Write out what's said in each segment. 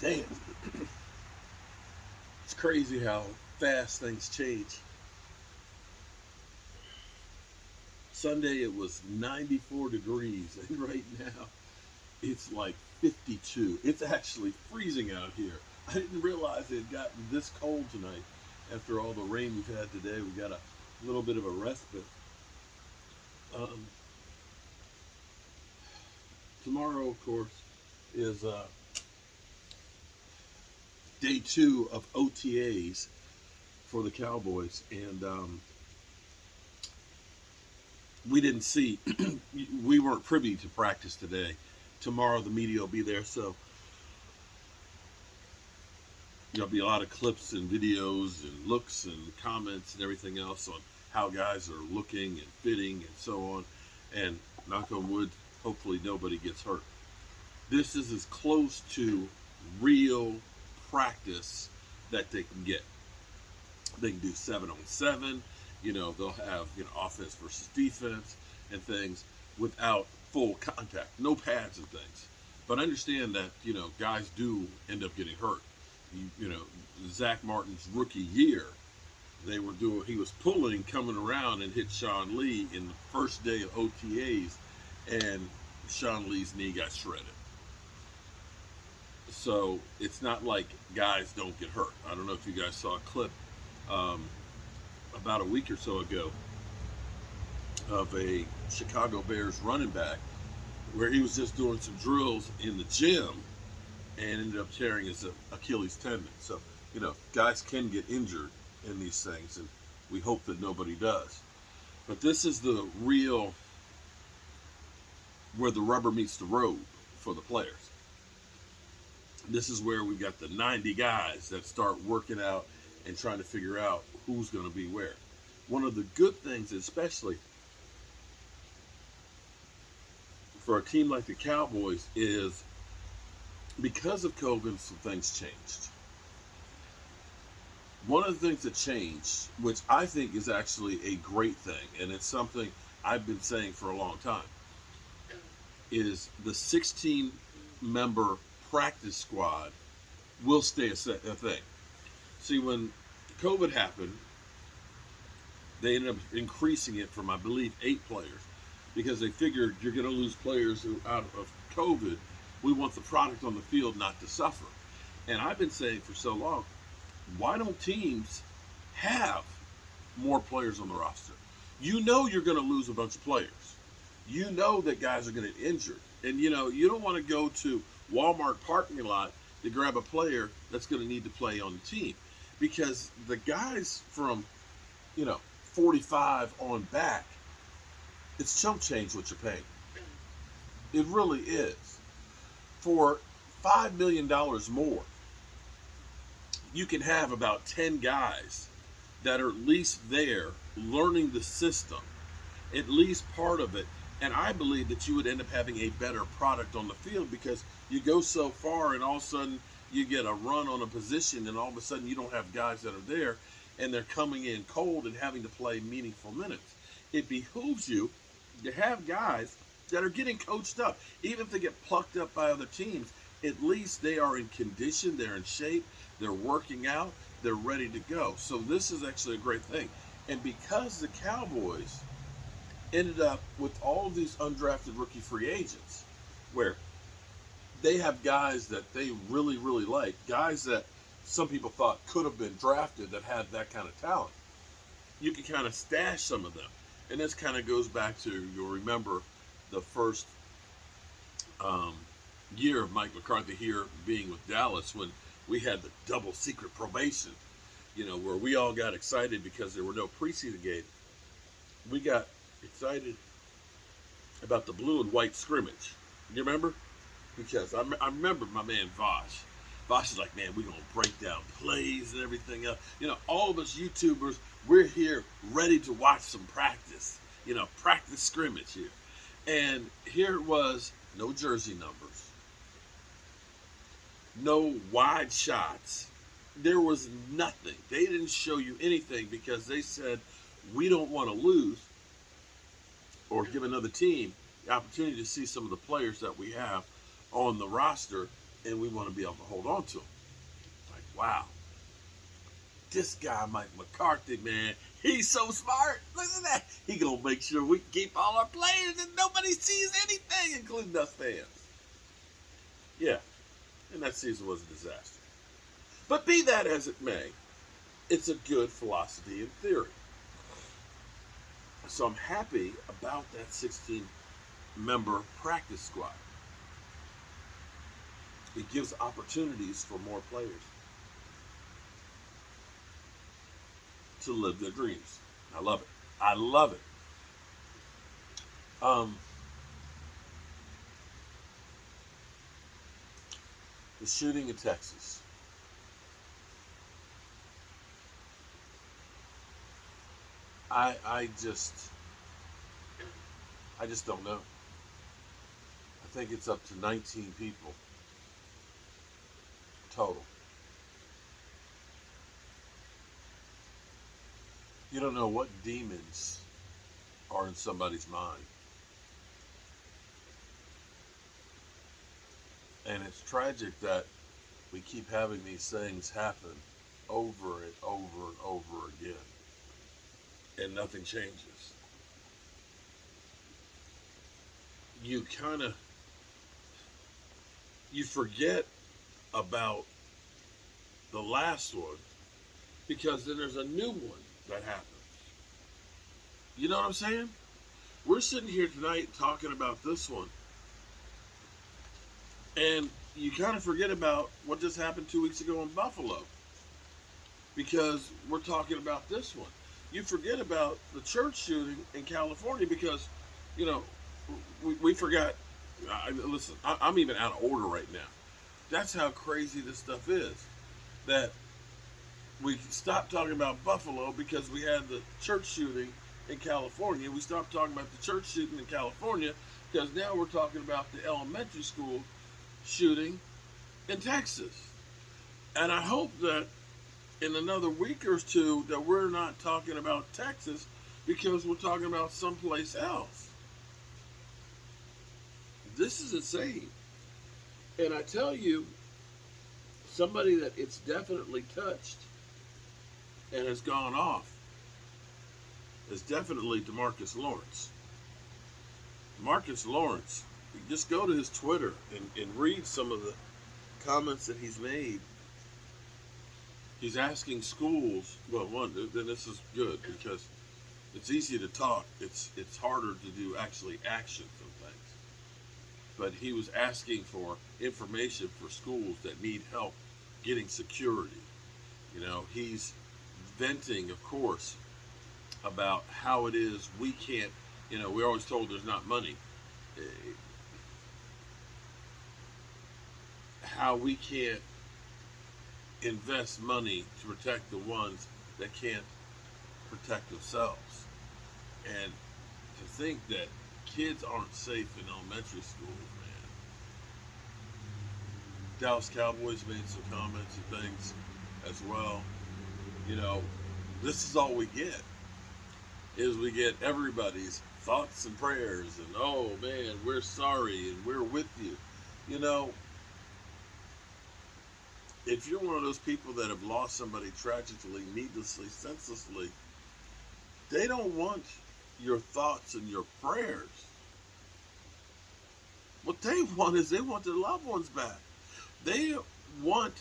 Damn, it's crazy how fast things change. Sunday it was 94 degrees, and right now it's like 52. It's actually freezing out here. I didn't realize it had gotten this cold tonight. After all the rain we've had today, we got a little bit of a respite. Um, Tomorrow, of course, is day two of OTAs for the Cowboys, and we didn't see, we weren't privy to practice today. Tomorrow, the media will be there, so there'll be a lot of clips and videos and looks and comments and everything else on how guys are looking and fitting and so on. And knock on wood, hopefully nobody gets hurt. This is as close to real practice that they can get. They can do 7-on-7. They'll have offense versus defense and things without full contact, no pads and things. But understand that guys do end up getting hurt. You know, Zach Martin's rookie year, he was pulling, coming around, and hit Sean Lee in the first day of OTAs, and Sean Lee's knee got shredded. So it's not like guys don't get hurt. I don't know if you guys saw a clip um, about a week or so ago of a Chicago Bears running back where he was just doing some drills in the gym and ended up tearing his Achilles tendon. So, guys can get injured in these things, and we hope that nobody does. But this is the real, where the rubber meets the road for the players. This is where we've got the 90 guys that start working out and trying to figure out who's going to be where. One of the good things, especially for a team like the Cowboys, is because of COVID, some things changed. One of the things that changed, which I think is actually a great thing, and it's something I've been saying for a long time, is the 16-member practice squad will stay a thing. See, when COVID happened, they ended up increasing it from, I believe, 8 players, because they figured you're going to lose players out of COVID. We want the product on the field not to suffer. And I've been saying for so long, why don't teams have more players on the roster? You're going to lose a bunch of players. You know that guys are going to get injured. And you don't want to go to Walmart parking lot to grab a player that's going to need to play on the team. Because the guys from, 45 on back, it's chump change what you're paying. It really is. For $5 million more, you can have about 10 guys that are at least there learning the system, at least part of it. And I believe that you would end up having a better product on the field, because you go so far and all of a sudden you get a run on a position, and all of a sudden you don't have guys that are there and they're coming in cold and having to play meaningful minutes. It behooves you to have guys that are getting coached up. Even if they get plucked up by other teams, at least they are in condition, they're in shape, they're working out, they're ready to go. So this is actually a great thing. And because the Cowboys ended up with all of these undrafted rookie free agents, where they have guys that they really, really like, guys that some people thought could have been drafted that had that kind of talent, you can kind of stash some of them. And this kind of goes back to, you'll remember the first year of Mike McCarthy here being with Dallas, when we had the double secret probation, where we all got excited because there were no preseason games. We got excited about the blue and white scrimmage. You remember? Because I remember my man Vosh. Vosh is like, man, we're going to break down plays and everything else. All of us YouTubers, we're here ready to watch some practice. Practice scrimmage here. And here it was, no jersey numbers, no wide shots. There was nothing. They didn't show you anything because they said, we don't want to lose or give another team the opportunity to see some of the players that we have on the roster and we want to be able to hold on to them. Like, wow, this guy Mike McCarthy, man, he's so smart. Look at that. He gonna make sure we keep all our players and nobody sees anything, including us fans. Yeah, and that season was a disaster. But be that as it may, it's a good philosophy in theory. So I'm happy about that 16-member practice squad. It gives opportunities for more players to live their dreams. I love it. I love it. The shooting in Texas. I just don't know. I think it's up to 19 people total. You don't know what demons are in somebody's mind. And it's tragic that we keep having these things happen over and over and over again. And nothing changes. You forget about the last one because then there's a new one that happens. You know what I'm saying? We're sitting here tonight talking about this one, and you kind of forget about what just happened 2 weeks ago in Buffalo because we're talking about this one. You forget about the church shooting in California because, we forgot. Listen, I'm even out of order right now. That's how crazy this stuff is. That we stopped talking about Buffalo because we had the church shooting in California. We stopped talking about the church shooting in California because now we're talking about the elementary school shooting in Texas. And I hope that in another week or two that we're not talking about Texas because we're talking about someplace else. This is insane. And I tell you, somebody that it's definitely touched and has gone off is definitely DeMarcus Lawrence. Marcus Lawrence, you just go to his Twitter and read some of the comments that he's made. He's asking schools, well, then this is good because it's easy to talk. It's harder to do actually actions and things. But he was asking for information for schools that need help getting security. He's venting, of course, about how it is we can't, we're always told there's not money. How we can't invest money to protect the ones that can't protect themselves. And to think that kids aren't safe in elementary schools, man. Dallas Cowboys made some comments and things as well. This is all we get. Is we get everybody's thoughts and prayers and, oh man, we're sorry and we're with you. If you're one of those people that have lost somebody tragically, needlessly, senselessly, they don't want your thoughts and your prayers. What they want is they want their loved ones back. They want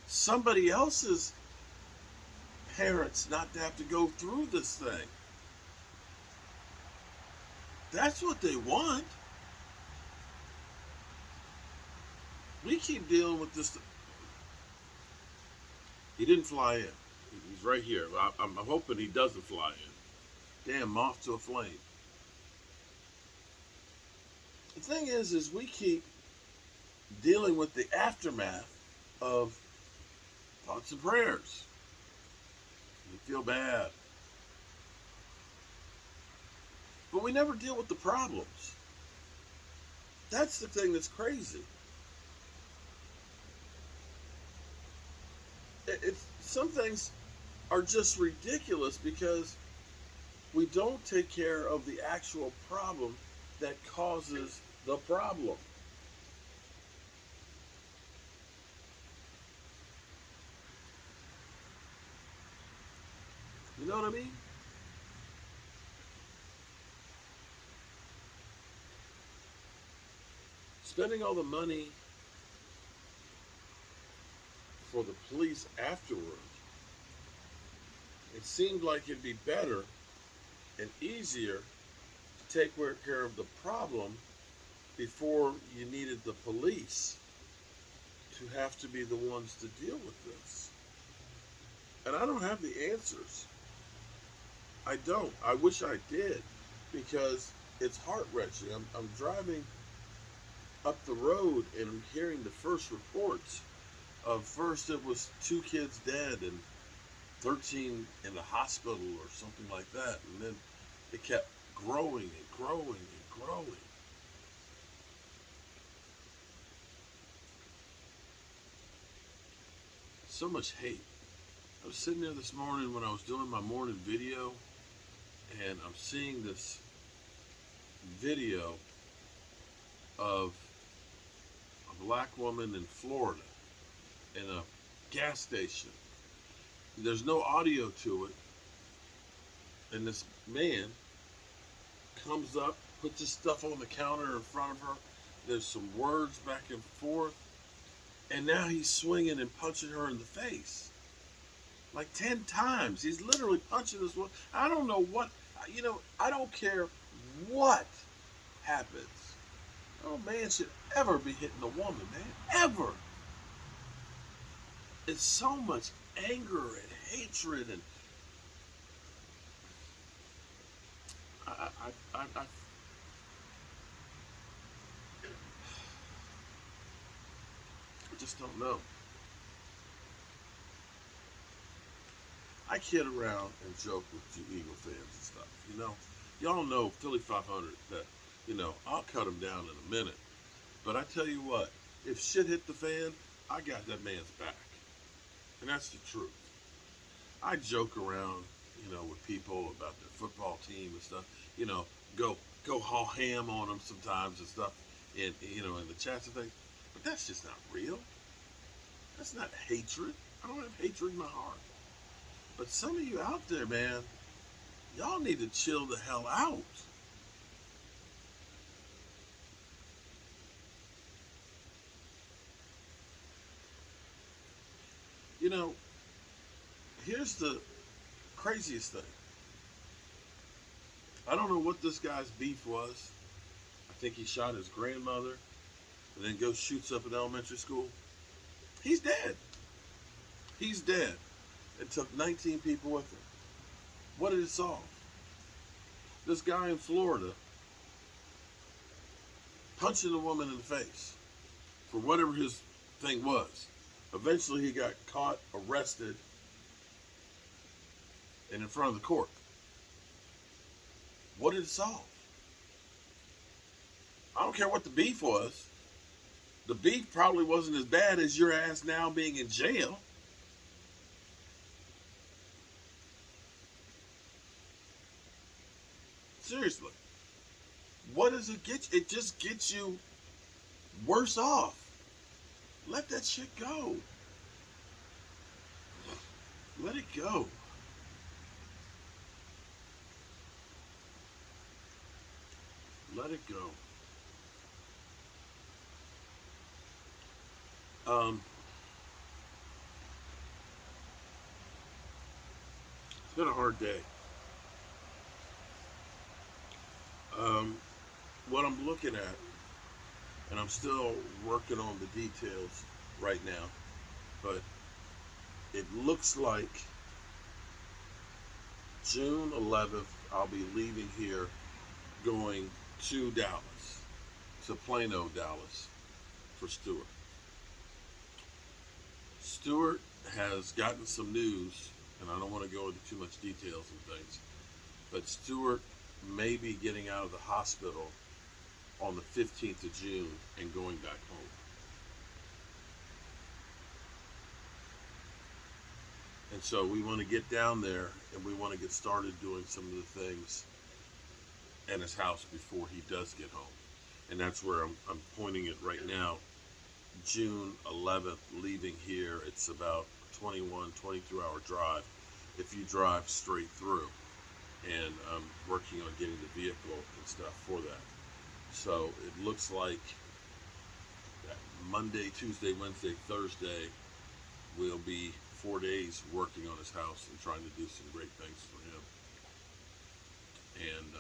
somebody else's parents not to have to go through this thing. That's what they want. We keep dealing with this. He didn't fly in. He's right here. I'm hoping he doesn't fly in. Damn, moth to a flame. The thing is we keep dealing with the aftermath of thoughts and prayers. We feel bad. But we never deal with the problems. That's the thing that's crazy. Some things are just ridiculous because we don't take care of the actual problem that causes the problem. know what I mean? Spending all the money for the police afterwards, it seemed like it'd be better and easier to take care of the problem before you needed the police to have to be the ones to deal with this. And I don't have the answers. I don't. I wish I did, because it's heart wrenching. I'm driving up the road and I'm hearing the first reports of, first it was 2 kids dead and 13 in the hospital or something like that. And then it kept growing and growing and growing. So much hate. I was sitting there this morning when I was doing my morning video, and I'm seeing this video of a black woman in Florida in a gas station. There's no audio to it, and this man comes up, puts his stuff on the counter in front of her. There's some words back and forth, and now he's swinging and punching her in the face like 10 times. He's literally punching this woman. I don't know what, I don't care what happens. No man should ever be hitting a woman, man. Ever. It's so much anger and hatred, and I just don't know. I kid around and joke with you Eagle fans and stuff. Y'all know Philly 500 that, I'll cut him down in a minute. But I tell you what, if shit hit the fan, I got that man's back. And that's the truth. I joke around, with people about their football team and stuff. Go haul ham on them sometimes and stuff in the chats and things. But that's just not real. That's not hatred. I don't have hatred in my heart. But some of you out there, man, y'all need to chill the hell out. Here's the craziest thing. I don't know what this guy's beef was. I think he shot his grandmother and then goes shoots up an elementary school. He's dead. He's dead. It took 19 people with him. What did it solve? This guy in Florida punching a woman in the face for whatever his thing was. Eventually he got caught, arrested, and in front of the court. What did it solve? I don't care what the beef was. The beef probably wasn't as bad as your ass now being in jail. Seriously. What does it get you? It just gets you worse off. Let that shit go. Let it go. Let it go. It's been a hard day. What I'm looking at, and I'm still working on the details right now, but it looks like June 11th, I'll be leaving here going to Dallas, to Plano, Dallas, for Stewart. Stewart has gotten some news, and I don't want to go into too much details and things, but Stewart may be getting out of the hospital on the 15th of June and going back home. And so we want to get down there and we want to get started doing some of the things at his house before he does get home. And that's where I'm pointing it right now. June 11th, leaving here. It's about 22 hour drive if you drive straight through. And I'm working on getting the vehicle and stuff for that. So it looks like that Monday, Tuesday, Wednesday, Thursday will be 4 days working on his house and trying to do some great things for him. And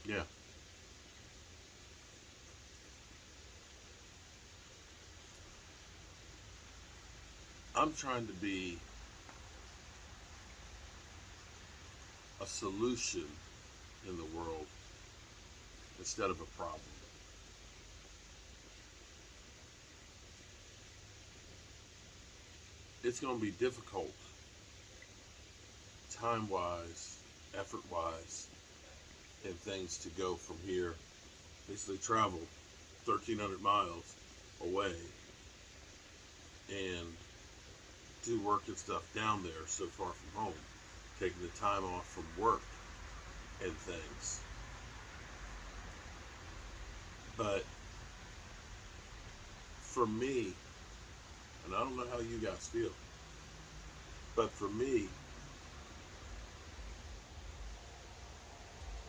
yeah, I'm trying to be a solution in the world instead of a problem. It's going to be difficult, time wise, effort wise, and things to go from here, basically travel 1,300 miles away and do work and stuff down there so far from home, taking the time off from work and things. But for me, and I don't know how you guys feel, but for me,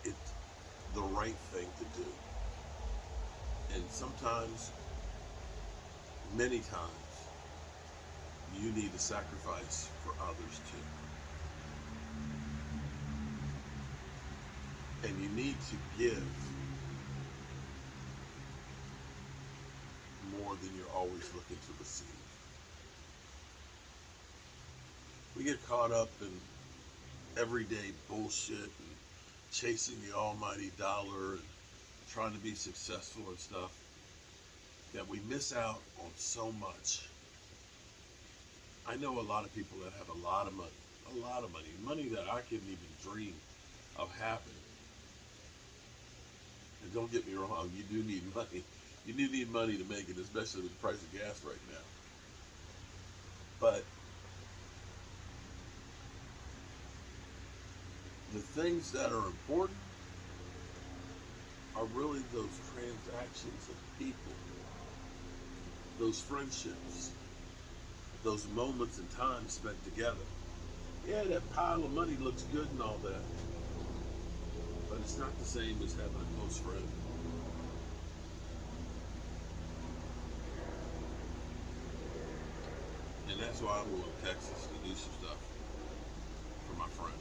it's the right thing to do. And sometimes, many times, you need to sacrifice for others too. And you need to give more than you're always looking to receive. We get caught up in everyday bullshit and chasing the almighty dollar and trying to be successful and stuff that we miss out on so much. I know a lot of people that have a lot of money, money that I couldn't even dream of having. And don't get me wrong, you do need money. You do need money to make it, especially with the price of gas right now. But the things that are important are really those transactions of people, those friendships, those moments and time spent together. Yeah, that pile of money looks good and all that, but it's not the same as having a close friend. And that's why I'm going to Texas to do some stuff for my friend.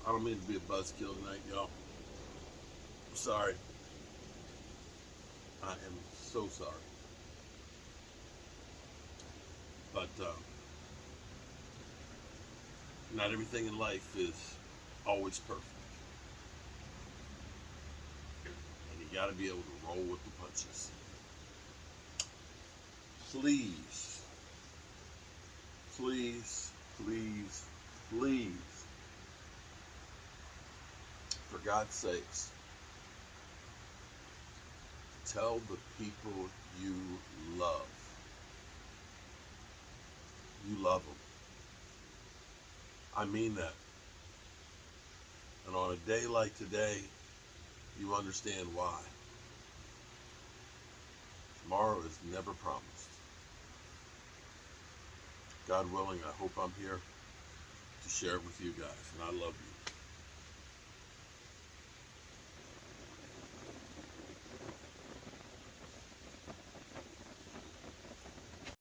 I don't mean to be a buzzkill tonight, y'all. I'm sorry. I am so sorry. But not everything in life is always perfect. And you got to be able to roll with the punches. Please, please, please, please, for God's sakes, tell the people you love. You love them. I mean that. And on a day like today, you understand why. Tomorrow is never promised. God willing, I hope I'm here to share it with you guys. And I love you.